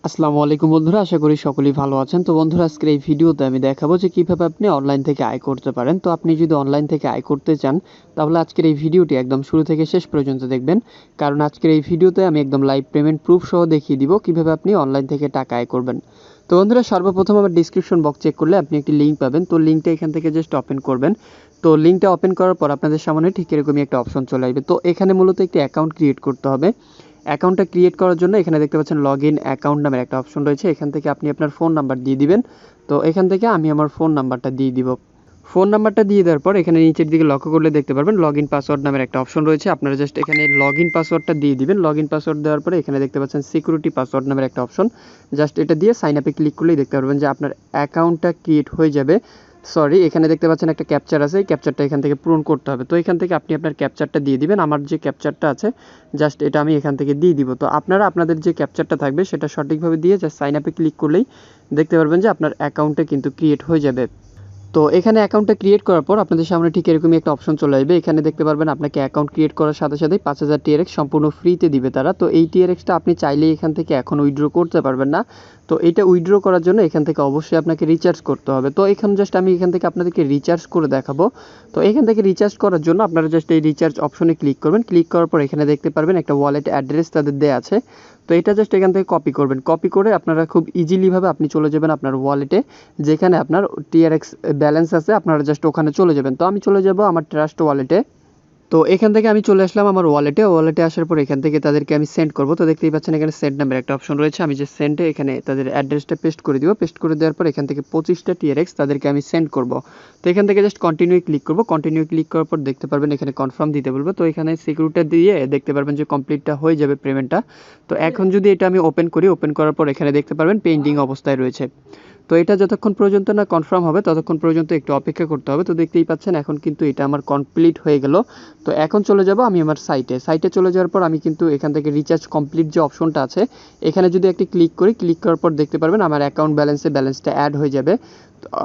আসসালামু আলাইকুম বন্ধুরা, আশা করি সকলেই ভালো আছেন। তো বন্ধুরা, আজকের এই ভিডিওতে আমি দেখাবো যে কিভাবে আপনি অনলাইন থেকে আয় করতে পারেন। তো আপনি যদি অনলাইন থেকে আয় করতে চান, তাহলে আজকের এই ভিডিওটি একদম শুরু থেকে শেষ পর্যন্ত দেখবেন। কারণ আজকের এই ভিডিওতে আমি একদম লাইভ পেমেন্ট প্রুফ সহ দেখিয়ে দিব কিভাবে আপনি অনলাইন থেকে টাকা আয় করবেন। তো বন্ধুরা, সর্বপ্রথম আমার ডিসক্রিপশন বক্স চেক করলে আপনি একটি লিঙ্ক পাবেন। তো লিঙ্কটা এখান থেকে জাস্ট ওপেন করবেন। তো লিঙ্কটা ওপেন করার পর আপনাদের সামনে ঠিক এরকমই একটা অপশন চলে আসবে। তো এখানে মূলত একটি অ্যাকাউন্ট ক্রিয়েট করতে হবে। অ্যাকাউন্টটা ক্রিয়েট করার জন্য এখানে দেখতে পাচ্ছেন লগ ইন অ্যাকাউন্ট নামের একটা অপশন রয়েছে। এখান থেকে আপনি আপনার ফোন নাম্বার দিয়ে দিবেন। তো এখান থেকে আমি আমার ফোন নাম্বারটা দিয়ে দিব। ফোন নাম্বারটা দিয়ে দেওয়ার পর এখানে নিচের দিকে লক্ষ্য করলে দেখতে পারবেন লগ ইন পাসওয়ার্ড নামের একটা অপশন রয়েছে। আপনারা জাস্ট এখানে লগ ইন পাসওয়ার্ডটা দিয়ে দিবেন। লগ ইন পাসওয়ার্ড দেওয়ার পরে এখানে দেখতে পাচ্ছেন সিকিউরিটি পাসওয়ার্ড নামের একটা অপশন। জাস্ট এটা দিয়ে সাইন আপে ক্লিক করলেই দেখতে পারবেন যে আপনার অ্যাকাউন্টটা ক্রিয়েট হয়ে যাবে। এখানে দেখতে পাচ্ছেন একটা ক্যাপচার আছে। এই ক্যাপচারটা এখান থেকে পূরণ করতে হবে। তো এখান থেকে আপনি আপনার ক্যাপচারটা দিয়ে দিবেন। আমার যে ক্যাপচারটা আছে জাস্ট এটা আমি এখান থেকে দিয়ে দিব। তো আপনারা আপনাদের যে ক্যাপচারটা থাকবে সেটা সঠিকভাবে দিয়ে জাস্ট সাইন আপে ক্লিক করলেই দেখতে পারবেন যে আপনার অ্যাকাউন্টটা কিন্তু ক্রিয়েট হয়ে যাবে। তো এখানে অ্যাকাউন্টটা ক্রিয়েট করার পর আপনাদের সামনে ঠিক এরকমই একটা অপশন চলে আসবে। এখানে দেখতে পারবেন আপনাকে অ্যাকাউন্ট ক্রিয়েট করার সাথে সাথেই 5000 টিআরএক্স সম্পূর্ণ ফ্রিতে দিবে তারা। তো এই টিআরএক্সটা আপনি চাইলেই এখান থেকে এখন উইথড্র করতে পারবেন না। তো এটা উইথড্র করার জন্য এখান থেকে অবশ্যই আপনাকে রিচার্জ করতে হবে। তো এখানে জাস্ট আমি এখান থেকে আপনাদেরকে রিচার্জ করে দেখাবো। তো এখান থেকে রিচার্জ করার জন্য আপনারা জাস্ট এই রিচার্জ অপশনে ক্লিক করবেন। ক্লিক করার পর এখানে দেখতে পারবেন একটা ওয়ালেট অ্যাড্রেস তাদের দেয়া আছে। তো এটা জাস্ট এখান থেকে কপি করবেন। কপি করে আপনারা খুব ইজিলিভাবে আপনি চলে যাবেন আপনার ওয়ালেটে, যেখানে আপনার টিআরএক্স ব্যালেন্স আছে। আপনারা জাস্ট ওখানে চলে যাবেন। তো আমি চলে যাব আমার ট্রাস্ট ওয়ালেটে। তো এখান থেকে আমি চলে আসলাম আমার ওয়ালেটে আসার পর এখান থেকে তাদেরকে আমি সেন্ড করব। তো দেখতেই পাচ্ছেন এখানে সেন্ড নামের একটা অপশন রয়েছে। আমি যে সেন্ডে এখানে তাদের অ্যাড্রেসটা পেস্ট করে দিব। পেস্ট করে দেওয়ার পর এখান থেকে 25টা টিআরএক্স তাদেরকে আমি সেন্ড করব। তো এখান থেকে জাস্ট কন্টিনিউ ক্লিক করব। কন্টিনিউ ক্লিক করার পর দেখতে পারবেন এখানে কনফার্ম দিতে বলবো। তো এখানে সিকিউরিটি দিয়ে দেখতে পারবেন যে কমপ্লিটটা হয়ে যাবে পেমেন্টটা। তো এখন যদি এটা আমি ওপেন করি, ওপেন করার পর এখানে দেখতে পারবেন পেন্ডিং অবস্থায় রয়েছে। তো এটা যতক্ষণ পর্যন্ত না কনফার্ম হবে ততক্ষণ পর্যন্ত একটু অপেক্ষা করতে হবে। তো দেখতেই পাচ্ছেন এখন কিন্তু এটা আমার কমপ্লিট হয়ে গেল। তো এখন চলে যাব আমি আমার সাইটে চলে যাওয়ার পর আমি কিন্তু এখান থেকে রিচার্জ কমপ্লিট যে অপশনটা আছে এখানে যদি একটি ক্লিক করি, ক্লিক করার পর দেখতে পারবেন আমার অ্যাকাউন্ট ব্যালেন্সটা অ্যাড হয়ে যাবে।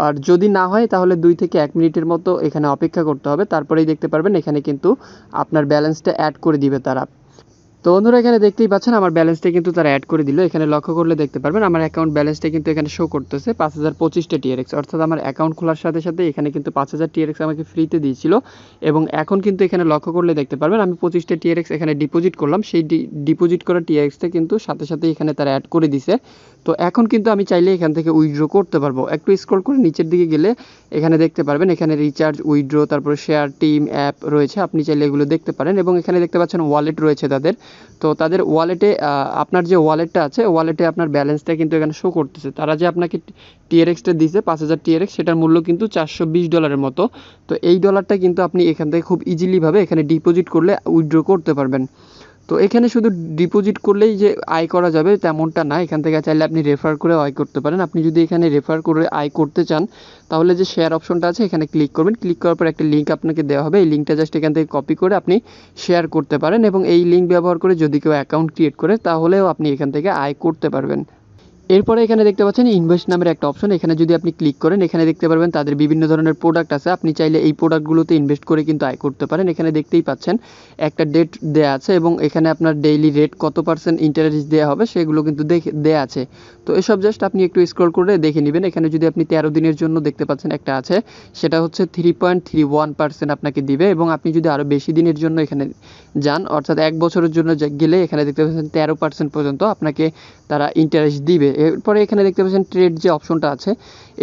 আর যদি না হয় তাহলে 2 থেকে 1 মিনিটের মতো এখানে অপেক্ষা করতে হবে। তারপরেই দেখতে পারবেন এখানে কিন্তু আপনার ব্যালেন্সটা অ্যাড করে দিবে তারা। তো বন্ধুরা, এখানে দেখতেই পাচ্ছেন আমার ব্যালেন্সটা কিন্তু তারা অ্যাড করে দিল। এখানে লক্ষ্য করলে দেখতে পারবেন আমার অ্যাকাউন্ট ব্যালেন্সটা কিন্তু এখানে শো করতেছে 5025টা টিআরএক্স। অর্থাৎ আমার অ্যাকাউন্ট খোলার সাথে সাথে এখানে কিন্তু 5000 টিআরএক্স আমাকে ফ্রিতে দিয়েছিল। এবং এখন কিন্তু এখানে লক্ষ্য করলে দেখতে পারবেন আমি 25টা টিআরএক্স এখানে ডিপোজিট করলাম। সেই ডিপোজিট করা টিআরএক্সটা কিন্তু সাথে সাথে এখানে তারা অ্যাড করে দিছে। তো এখন কিন্তু আমি চাইলে এখান থেকে উইথড্র করতে পারবো। একটু স্ক্রল করে নিচের দিকে গেলে এখানে দেখতে পারবেন এখানে রিচার্জ, উইথড্র, তারপরে শেয়ার, টিম, অ্যাপ রয়েছে। আপনি চাইলে এগুলো দেখতে পারেন। এবং এখানে দেখতে পাচ্ছেন ওয়ালেট রয়েছে তাদের। তো তাদের ওয়ালেটে আপনার যে ওয়ালেটটা আছে ওয়ালেটে আপনার ব্যালেন্সটা কিন্তু এখানে শো করতেছে। তারা যে আপনাকে টিআরএক্সটা দিয়েছে 5000 টিআরএক্স, সেটার মূল্য কিন্তু $420 মতো। তো এই ডলারটা কিন্তু আপনি এখান থেকে খুব ইজিলিভাবে এখানে ডিপোজিট করলে উইথড্র করতে পারবেন। তো এখানে শুধু ডিপোজিট করলেই যে আয় করা যাবে তেমনটা না। এখান থেকে চাইলে আপনি রেফার করে আয় করতে পারেন। আপনি যদি এখানে রেফার করে আয় করতে চান তাহলে যে শেয়ার অপশনটা আছে এখানে ক্লিক করবেন। ক্লিক করার পর একটা লিঙ্ক আপনাকে দেওয়া হবে। এই লিঙ্কটা জাস্ট এখান থেকে কপি করে আপনি শেয়ার করতে পারেন। এবং এই লিঙ্ক ব্যবহার করে যদি কেউ অ্যাকাউন্ট ক্রিয়েট করে তাহলেও আপনি এখান থেকে আয় করতে পারবেন। এরপরে এখানে দেখতে পাচ্ছেন ইনভেস্ট নামের একটা অপশন। এখানে যদি আপনি ক্লিক করেন এখানে দেখতে পারবেন তাদের বিভিন্ন ধরনের প্রোডাক্ট আছে। আপনি চাইলে এই প্রোডাক্টগুলোতে ইনভেস্ট করে কিন্তু আয় করতে পারেন। এখানে দেখতেই পাচ্ছেন একটা ডেট দেয়া আছে এবং এখানে আপনার ডেইলি রেট কত পার্সেন্ট ইন্টারেস্ট দেওয়া হবে সেগুলো কিন্তু দেয়া আছে। তো এসব জাস্ট আপনি একটু স্ক্রল করে দেখে নেবেন। এখানে যদি আপনি 13 দিনের জন্য দেখতে পাচ্ছেন একটা আছে, সেটা হচ্ছে 3.31% আপনাকে দিবে। এবং আপনি যদি আরও বেশি দিনের জন্য এখানে যান, অর্থাৎ 1 বছরের জন্য গেলে এখানে দেখতে পাচ্ছেন 13% পর্যন্ত আপনাকে তারা ইন্টারেস্ট দিবে। এরপরে এখানে দেখতে পাচ্ছেন ট্রেড যে অপশনটা আছে,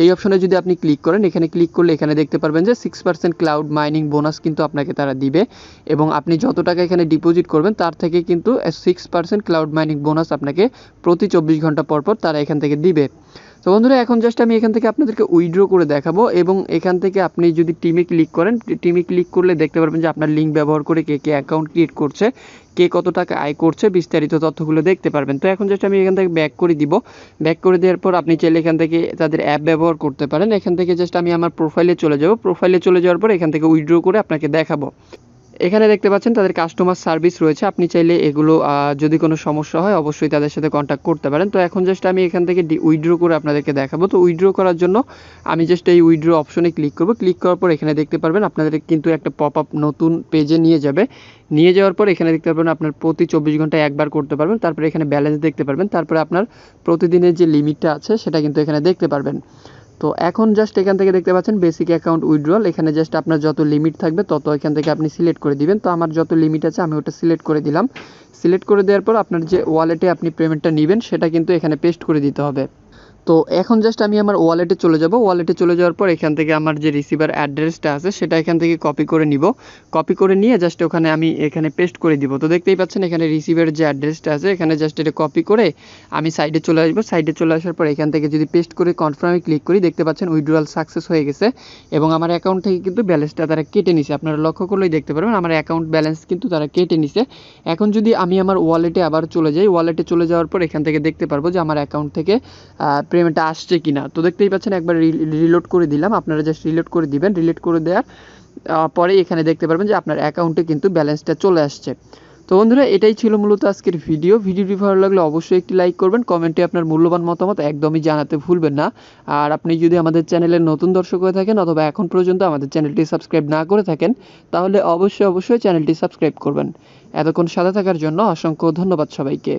এই অপশনে যদি আপনি ক্লিক করেন এখানে ক্লিক করলে এখানে দেখতে পারবেন যে 6% ক্লাউড মাইনিং বোনাস কিন্তু আপনাকে তারা দিবে। এবং আপনি যত টাকা এখানে ডিপোজিট করবেন তার থেকে কিন্তু 6% ক্লাউড মাইনিং বোনাস আপনাকে প্রতি 24 ঘন্টা পর পর তারা এখান থেকে দিবে। তো বন্ধুরা, এখন জাস্ট আমি এখান থেকে আপনাদেরকে উইথড্র করে দেখাবো। এবং এখান থেকে আপনি যদি টিমে ক্লিক করেন, টিমে ক্লিক করলে দেখতে পারবেন যে আপনার লিঙ্ক ব্যবহার করে কে কে অ্যাকাউন্ট ক্রিয়েট করছে, কে কত টাকা আয় করছে, বিস্তারিত তথ্যগুলো দেখতে পারবেন। তো এখন জাস্ট আমি এখান থেকে ব্যাক করে দিব। ব্যাক করে দেওয়ার পর আপনি চাইলে এখান থেকে তাদের অ্যাপ ব্যবহার করতে পারেন। এখান থেকে জাস্ট আমি আমার প্রোফাইলে চলে যাব। প্রোফাইলে চলে যাওয়ার পর এখান থেকে উইথড্র করে আপনাকে দেখাবো। এখানে দেখতে পাচ্ছেন তাদের কাস্টমার সার্ভিস রয়েছে। আপনি চাইলে এগুলো যদি কোনো সমস্যা হয় অবশ্যই তাদের সাথে কন্ট্যাক্ট করতে পারেন। তো এখন জাস্ট আমি এখান থেকে উইথড্র করে আপনাদেরকে দেখাবো। তো উইথড্র করার জন্য আমি জাস্ট এই উইথড্র অপশনে ক্লিক করব। ক্লিক করার পর এখানে দেখতে পারবেন আপনাদের কিন্তু একটা পপ আপ নতুন পেজে নিয়ে যাবে। নিয়ে যাওয়ার পর এখানে দেখতে পারবেন আপনার প্রতি 24 ঘন্টায় একবার করতে পারবেন। তারপরে এখানে ব্যালেন্স দেখতে পারবেন। তারপরে আপনার প্রতিদিনের যে লিমিটটা আছে সেটা কিন্তু এখানে দেখতে পারবেন। তো এখন জাস্ট এখান থেকে দেখতে পাচ্ছেন বেসিক অ্যাকাউন্ট উইথড্রয়াল। এখানে জাস্ট আপনার যত লিমিট থাকবে তত এখান থেকে আপনি সিলেক্ট করে দিবেন। তো আমার যত লিমিট আছে আমি ওটা সিলেক্ট করে দিলাম। সিলেক্ট করে দেওয়ার পর আপনার যে ওয়ালেটে আপনি পেমেন্টটা নেবেন সেটা কিন্তু এখানে পেস্ট করে দিতে হবে। তো এখন জাস্ট আমি আমার ওয়ালেটে চলে যাব। ওয়ালেটে চলে যাওয়ার পর এখান থেকে আমার যে রিসিভার অ্যাড্রেসটা আছে সেটা এখান থেকে কপি করে নিব। কপি করে নিয়ে জাস্ট ওখানে আমি এখানে পেস্ট করে দিব। তো দেখতেই পাচ্ছেন এখানে রিসিভারের যে অ্যাড্রেসটা আছে এখানে জাস্ট এটা কপি করে আমি সাইডে চলে আসবো। সাইডে চলে আসার পর এখান থেকে যদি পেস্ট করে কনফার্মে ক্লিক করি দেখতে পাচ্ছেন উইথড্রয়াল সাকসেস হয়ে গেছে এবং আমার অ্যাকাউন্ট থেকে কিন্তু ব্যালেন্সটা তারা কেটে নিছে। আপনারা লক্ষ্য করলেই দেখতে পারবেন আমার অ্যাকাউন্ট ব্যালেন্স কিন্তু তারা কেটে নিছে। এখন যদি আমি আমার ওয়ালেটে আবার চলে যাই, ওয়ালেটে চলে যাওয়ার পর এখান থেকে দেখতে পারবো যে আমার অ্যাকাউন্ট থেকে পেমেন্টটা আসছে কিনা। তো দেখতেই পাচ্ছেন একবার রিলোড করে দিলাম। আপনারা জাস্ট রিলোড করে দিবেন। রিলোড করে দেওয়ার পরে এখানে দেখতে পারবেন যে আপনার অ্যাকাউন্টে কিন্তু ব্যালেন্সটা চলে আসছে। তো বন্ধুরা এটাই ছিল মূলত আজকের ভিডিওটি ভালো লাগলে অবশ্যই একটি লাইক করবেন। কমেন্টে আপনার মূল্যবান মতামত একদমই জানাতে ভুলবেন না। আর আপনি যদি আমাদের চ্যানেলের নতুন দর্শক হয়ে থাকেন অথবা এখন পর্যন্ত আমাদের চ্যানেলটি সাবস্ক্রাইব না করে থাকেন তাহলে অবশ্যই চ্যানেলটি সাবস্ক্রাইব করবেন। এতক্ষণ সাথে থাকার জন্য অসংখ্য ধন্যবাদ সবাইকে।